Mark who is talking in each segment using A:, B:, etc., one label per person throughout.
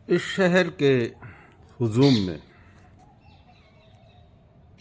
A: इस शहर के हुजूम में,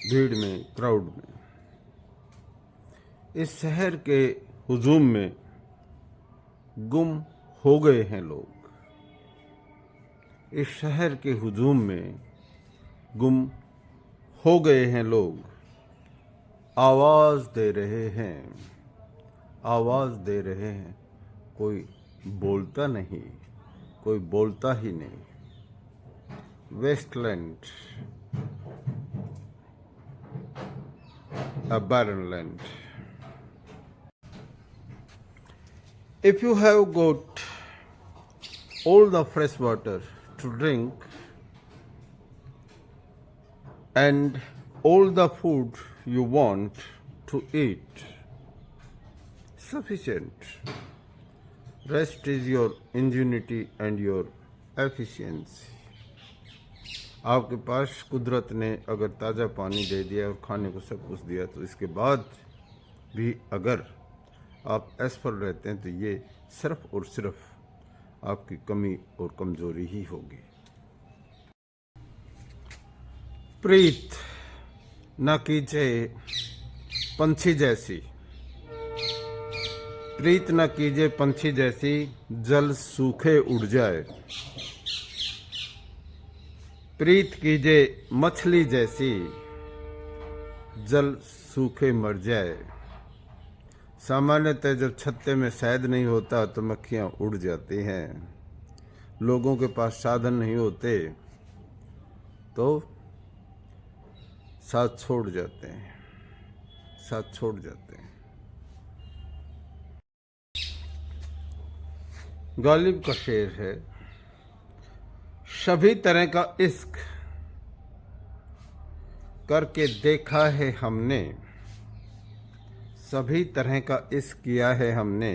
A: भीड़ में, क्राउड में, इस शहर के हुजूम में गुम हो गए हैं लोग। इस शहर के हुजूम में गुम हो गए हैं लोग। आवाज दे रहे हैं, आवाज दे रहे हैं। कोई बोलता नहीं, कोई बोलता ही नहीं। Wasteland, a barren land. If you have got all the fresh water to drink and all the food you want to eat, sufficient. Rest is your ingenuity and your efficiency. आपके पास कुदरत ने अगर ताज़ा पानी दे दिया और खाने को सब कुछ दिया, तो इसके बाद भी अगर आप असफल रहते हैं तो ये सिर्फ और सिर्फ आपकी कमी और कमजोरी ही होगी। प्रीत न कीजिए पंछी जैसी, प्रीत न कीजिए पंछी जैसी, जल सूखे उड़ जाए। प्रीत कीजिए मछली जैसी, जल सूखे मर जाए। सामान्यतः जब छत्ते में शहद नहीं होता तो मक्खियां उड़ जाती हैं। लोगों के पास साधन नहीं होते तो साथ छोड़ जाते हैं, साथ छोड़ जाते हैं। गालिब का शेर है, सभी तरह का इश्क करके देखा है हमने, सभी तरह का इश्क किया है हमने,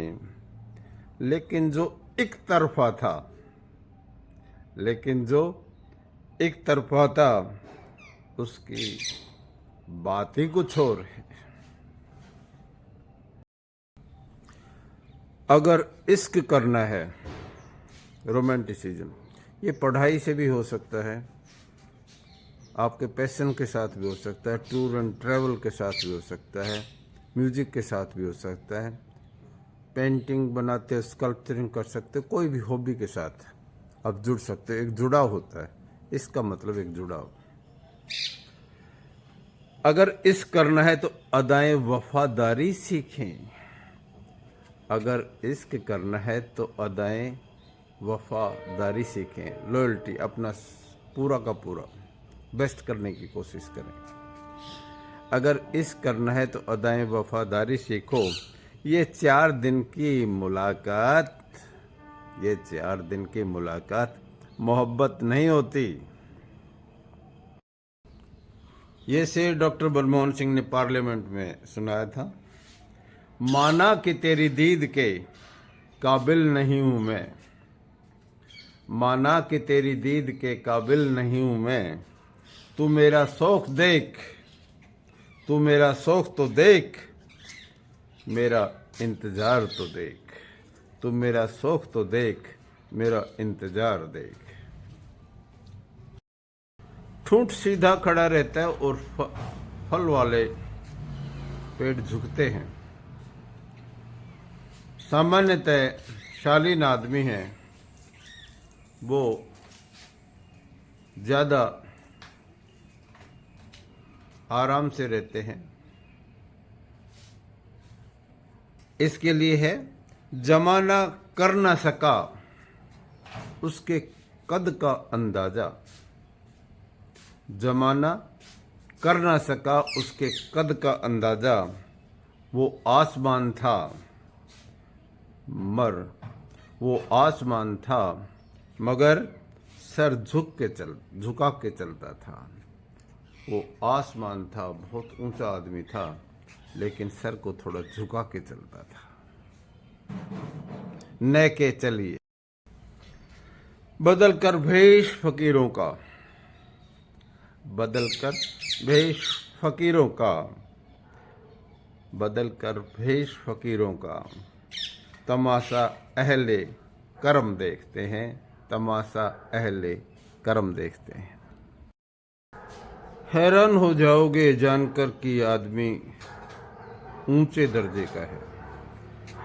A: लेकिन जो एक तरफा था, लेकिन जो एक तरफा था, उसकी बात ही कुछ और है। अगर इश्क करना है, रोमांटिसिज्म, ये पढ़ाई से भी हो सकता है, आपके पैशन के साथ भी हो सकता है, टूर एंड ट्रैवल के साथ भी हो सकता है, म्यूजिक के साथ भी हो सकता है, पेंटिंग बनाते, स्कल्पचरिंग कर सकते, कोई भी हॉबी के साथ आप जुड़ सकते हो। एक जुड़ाव होता है, इसका मतलब एक जुड़ाव। अगर इश्क करना है तो अदाएं वफादारी सीखें। अगर इश्क करना है तो अदाएं वफादारी सीखें। लॉयल्टी, अपना पूरा का पूरा बेस्ट करने की कोशिश करें। अगर इश्क करना है तो अदाएं वफादारी सीखो। ये 4 दिन की मुलाकात, ये 4 दिन की मुलाकात मोहब्बत नहीं होती। ये शेर डॉक्टर मनमोहन सिंह ने पार्लियामेंट में सुनाया था। माना कि तेरी दीद के काबिल नहीं हूं मैं, माना कि तेरी दीद के काबिल नहीं हूं मैं, तू मेरा शौक देख, तू मेरा शौक तो देख, मेरा इंतजार तो देख, तू मेरा शौक तो देख, मेरा इंतजार देख। ठूंठ सीधा खड़ा रहता है और फल वाले पेड़ झुकते हैं। सामान्यतः शालीन आदमी है, वो ज़्यादा आराम से रहते हैं। इसके लिए है, जमाना कर ना सका उसके कद का अंदाजा, जमाना कर ना सका उसके कद का अंदाजा, वो आसमान था वो आसमान था मगर सर झुका के चलता था। वो आसमान था, बहुत ऊंचा आदमी था, लेकिन सर को थोड़ा झुका के चलता था। न के चलिए बदल कर भेष फकीरों का, बदल कर भेष फकीरों का, बदल कर भेष फकीरों का, तमाशा अहले करम देखते हैं, तमाशा अहले करम देखते हैं। हैरान हो जाओगे जानकर कि आदमी ऊंचे दर्जे का है।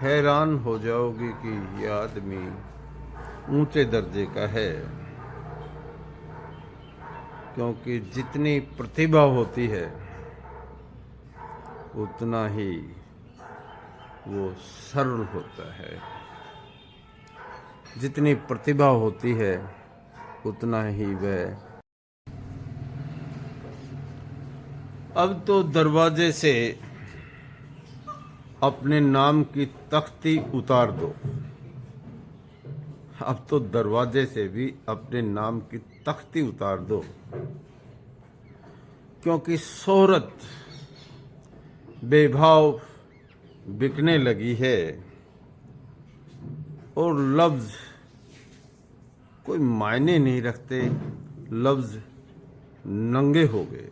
A: हैरान हो जाओगे कि यह आदमी ऊंचे दर्जे का है, क्योंकि जितनी प्रतिभा होती है उतना ही वो सरल होता है। जितनी प्रतिभा होती है उतना ही वह। अब तो दरवाजे से अपने नाम की तख्ती उतार दो। अब तो दरवाजे से भी अपने नाम की तख्ती उतार दो, क्योंकि शोहरत बेभाव बिकने लगी है और लफ्ज कोई मायने नहीं रखते। लफ्ज नंगे हो गए,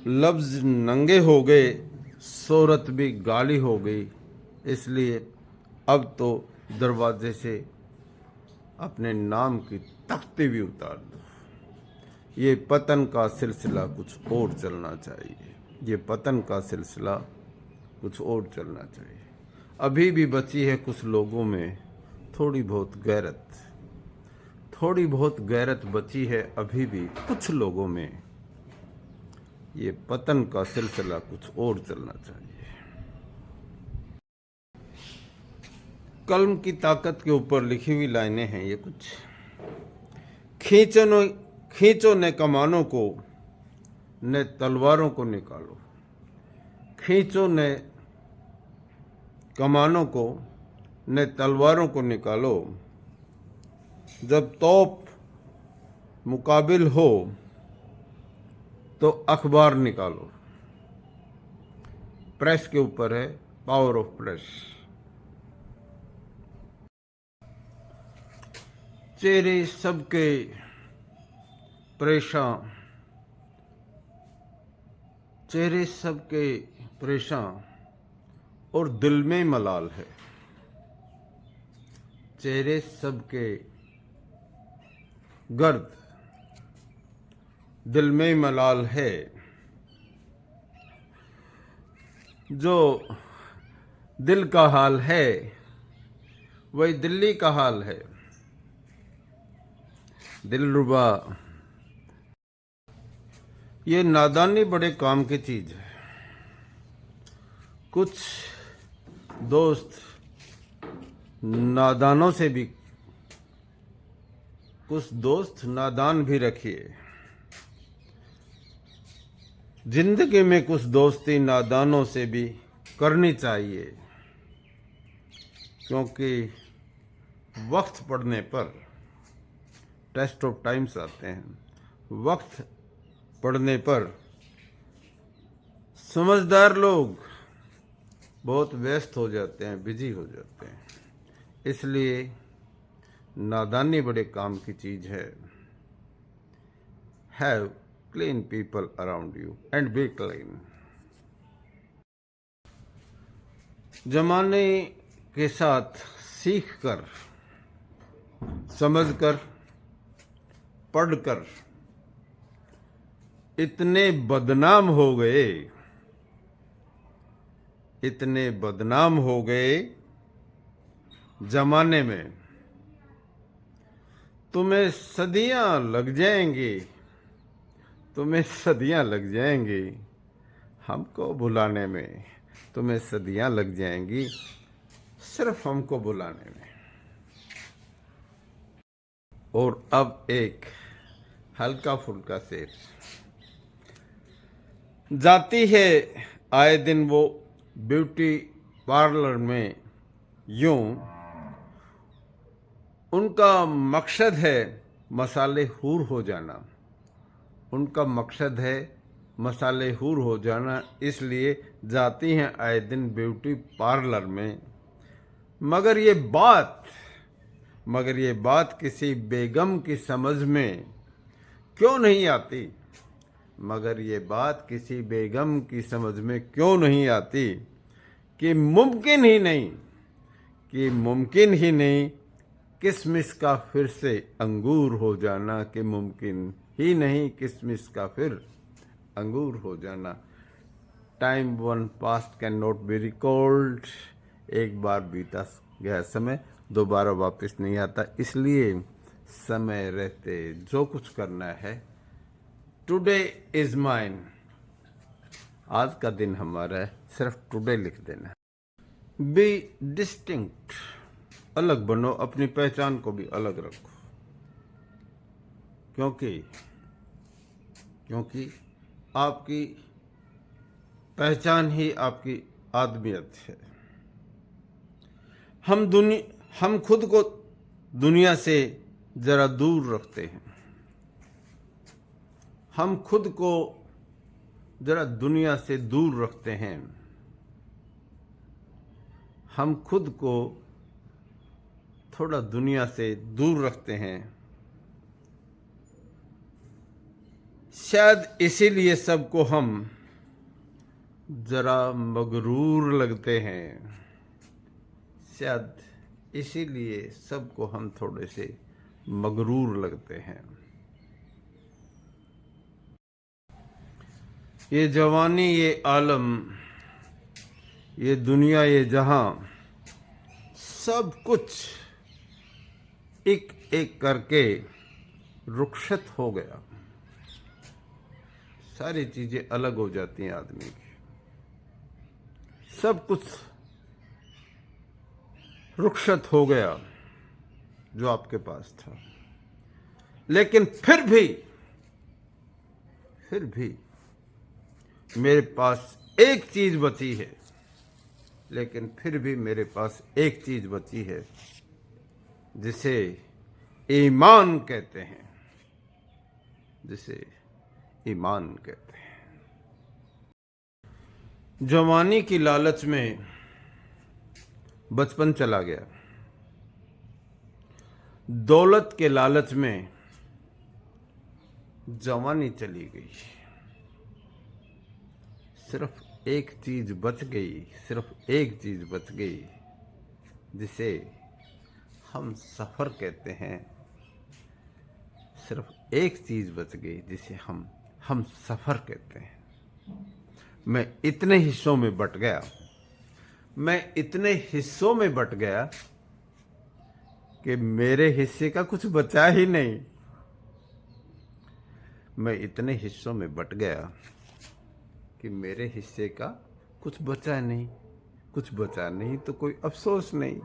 A: लफ्ज नंगे हो गए, शोहरत भी गाली हो गई। इसलिए अब तो दरवाजे से अपने नाम की तख्ती भी उतार दो। ये पतन का सिलसिला कुछ और चलना चाहिए। ये पतन का सिलसिला कुछ और चलना चाहिए। अभी भी बची है कुछ लोगों में थोड़ी बहुत गैरत, थोड़ी बहुत गैरत बची है अभी भी कुछ लोगों में। ये पतन का सिलसिला कुछ और चलना चाहिए। कलम की ताकत के ऊपर लिखी हुई लाइनें हैं ये कुछ। खींचो ने कमानों को, ने तलवारों को निकालो। खींचो ने कमानों को, ने तलवारों को निकालो। जब तोप मुकाबिल हो तो अखबार निकालो। प्रेस के ऊपर है, पावर ऑफ प्रेस। चेहरे सबके परेशान, चेहरे सबके परेशान और दिल में मलाल है। चेहरे सबके गर्द, दिल में मलाल है। जो दिल का हाल है वही दिल्ली का हाल है। दिलरुबा, ये नादानी बड़े काम की चीज है। कुछ दोस्त नादानों से भी, कुछ दोस्त नादान भी रखिए। जिंदगी में कुछ दोस्ती नादानों से भी करनी चाहिए, क्योंकि वक्त पड़ने पर टेस्ट ऑफ टाइम्स आते हैं। वक्त पड़ने पर समझदार लोग बहुत व्यस्त हो जाते हैं, बिजी हो जाते हैं। इसलिए नादानी बड़े काम की चीज है। Have clean people around you and B clean. जमाने के साथ सीख कर, समझ कर, पढ़कर इतने बदनाम हो गए, इतने बदनाम हो गए जमाने में। तुम्हें सदियां लग जाएंगी, तुम्हें सदियां लग जाएंगी हमको भुलाने में। तुम्हें सदियां लग जाएंगी सिर्फ हमको बुलाने में। और अब एक हल्का फुल्का शेर। जाती है आए दिन वो ब्यूटी पार्लर में यूं, उनका मकसद है मसाले हूर हो जाना। उनका मकसद है मसाले हूर हो जाना, इसलिए जाती हैं आए दिन ब्यूटी पार्लर में। मगर ये बात किसी बेगम की समझ में क्यों नहीं आती। मगर ये बात किसी बेगम की समझ में क्यों नहीं आती कि मुमकिन ही नहीं किसमिस का फिर से अंगूर हो जाना कि मुमकिन ही नहीं, किसमिस का फिर अंगूर हो जाना। Time one past can not be recalled, एक बार बीता गया समय दोबारा वापस नहीं आता, इसलिए समय रहते जो कुछ करना है। टुडे इज माइन, आज का दिन हमारा है, सिर्फ टुडे लिख देना। बी डिस्टिंक्ट, अलग बनो, अपनी पहचान को भी अलग रखो, क्योंकि आपकी पहचान ही आपकी आदमियत है। हम खुद को दुनिया से जरा दूर रखते हैं, हम खुद को जरा दुनिया से दूर रखते हैं, हम खुद को थोड़ा दुनिया से दूर रखते हैं। शायद इसीलिए सबको हम जरा मगरूर लगते हैं, शायद इसीलिए सबको हम थोड़े से मगरूर लगते हैं। ये जवानी, ये आलम, ये दुनिया, ये जहां, सब कुछ एक एक करके रुखसत हो गया। सारी चीजें अलग हो जाती हैं आदमी की, सब कुछ रुखसत हो गया जो आपके पास था। लेकिन फिर भी मेरे पास एक चीज बची है, लेकिन फिर भी मेरे पास एक चीज बची है जिसे ईमान कहते हैं, जिसे ईमान कहते हैं। जवानी की लालच में बचपन चला गया, दौलत के लालच में जवानी चली गई। सिर्फ एक चीज बच गई, सिर्फ एक चीज बच गई जिसे हम सफर कहते हैं। सिर्फ एक चीज बच गई जिसे हम सफर कहते हैं। मैं इतने हिस्सों में बट गया, मैं इतने हिस्सों में बट गया कि मेरे हिस्से का कुछ बचा ही नहीं। मैं इतने हिस्सों में बट गया कि मेरे हिस्से का कुछ बचा नहीं, कुछ बचा नहीं तो कोई अफसोस नहीं।